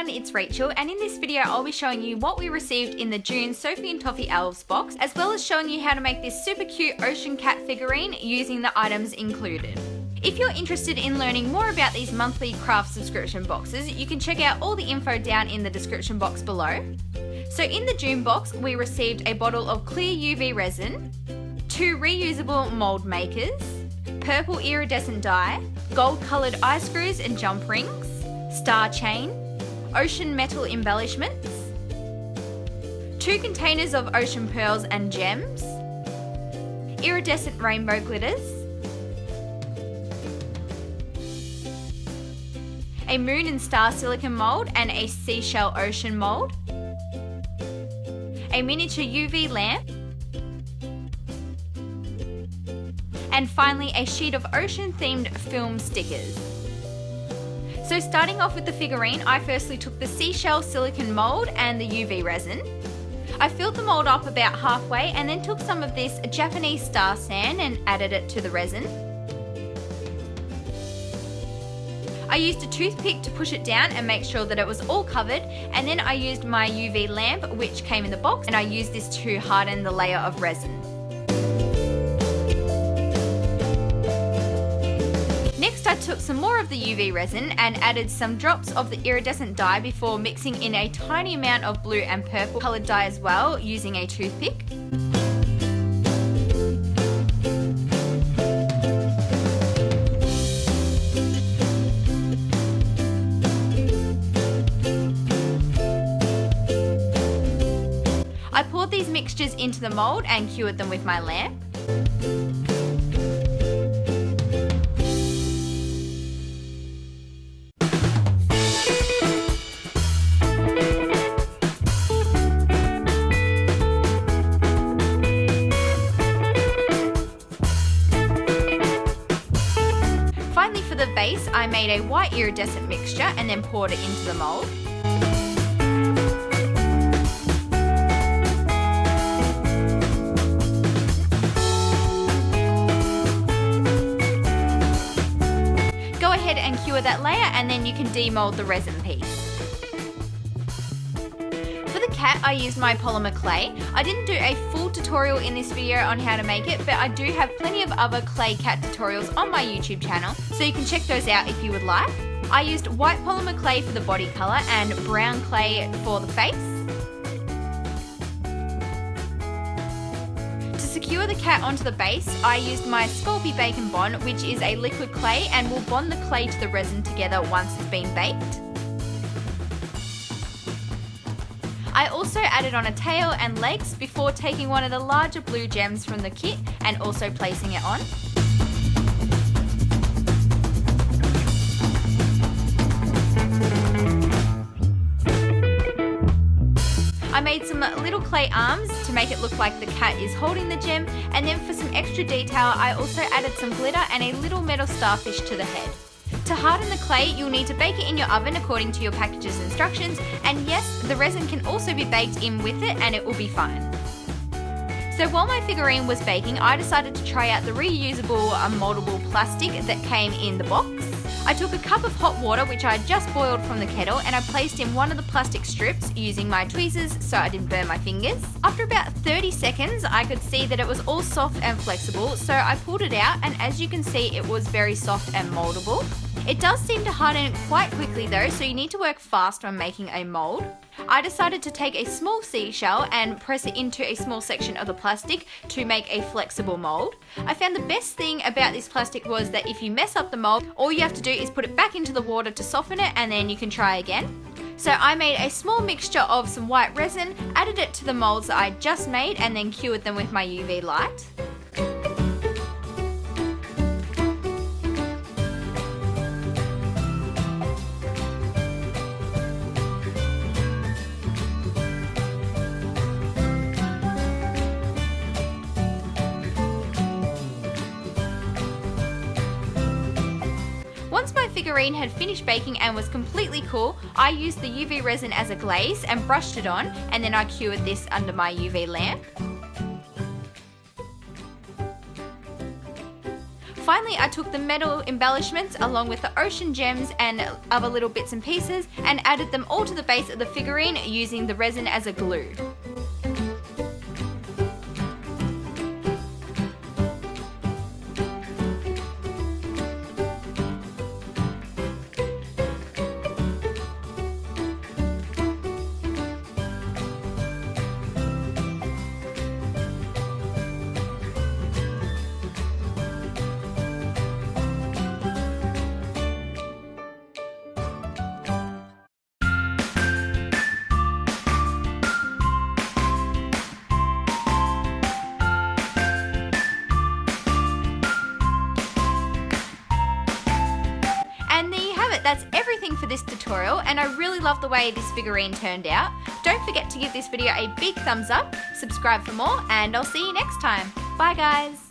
everyone, it's Rachel, and in this video I'll be showing you what we received in the June Sophie and Toffee Elves box, as well as showing you how to make this super cute ocean cat figurine using the items included. If you're interested in learning more about these monthly craft subscription boxes, you can check out all the info down in the description box below. So in the June box, we received a bottle of clear UV resin, 2 reusable mold makers, purple iridescent dye, gold coloured eye screws and jump rings, star chain, ocean metal embellishments, 2 containers of ocean pearls and gems, iridescent rainbow glitters, a moon and star silicone mould and a seashell ocean mould, a miniature UV lamp, and finally a sheet of ocean themed film stickers. So starting off with the figurine, I firstly took the seashell silicone mould and the UV resin. I filled the mould up about halfway and then took some of this Japanese star sand and added it to the resin. I used a toothpick to push it down and make sure that it was all covered, and then I used my UV lamp which came in the box, and I used this to harden the layer of resin. Next I took some more of the UV resin and added some drops of the iridescent dye before mixing in a tiny amount of blue and purple coloured dye as well using a toothpick. I poured these mixtures into the mould and cured them with my lamp. Finally, for the base, I made a white iridescent mixture and then poured it into the mould. Go ahead and cure that layer and then you can demold the resin piece. For the cat, I used my polymer clay. I didn't do a full tutorial in this video on how to make it, but I do have plenty of other clay cat tutorials on my YouTube channel, so you can check those out if you would like. I used white polymer clay for the body colour and brown clay for the face. To secure the cat onto the base, I used my Sculpey Bacon Bond, which is a liquid clay and will bond the clay to the resin together once it's been baked. I also added on a tail and legs before taking one of the larger blue gems from the kit and also placing it on. I made some little clay arms to make it look like the cat is holding the gem, and then for some extra detail I also added some glitter and a little metal starfish to the head. To harden the clay, you'll need to bake it in your oven according to your package's instructions, and yes, the resin can also be baked in with it and it will be fine. So while my figurine was baking, I decided to try out the reusable moldable plastic that came in the box. I took a cup of hot water which I just boiled from the kettle and I placed in one of the plastic strips using my tweezers so I didn't burn my fingers. After about 30 seconds I could see that it was all soft and flexible, so I pulled it out and as you can see it was very soft and moldable. It does seem to harden quite quickly though, so you need to work fast when making a mold. I decided to take a small seashell and press it into a small section of the plastic to make a flexible mold. I found the best thing about this plastic was that if you mess up the mold, all you have to do is put it back into the water to soften it and then you can try again. So I made a small mixture of some white resin, added it to the molds that I just made and then cured them with my UV light. Once my figurine had finished baking and was completely cool, I used the UV resin as a glaze and brushed it on, and then I cured this under my UV lamp. Finally, I took the metal embellishments along with the ocean gems and other little bits and pieces and added them all to the base of the figurine using the resin as a glue. And there you have it, that's everything for this tutorial, and I really love the way this figurine turned out. Don't forget to give this video a big thumbs up, subscribe for more, and I'll see you next time. Bye guys!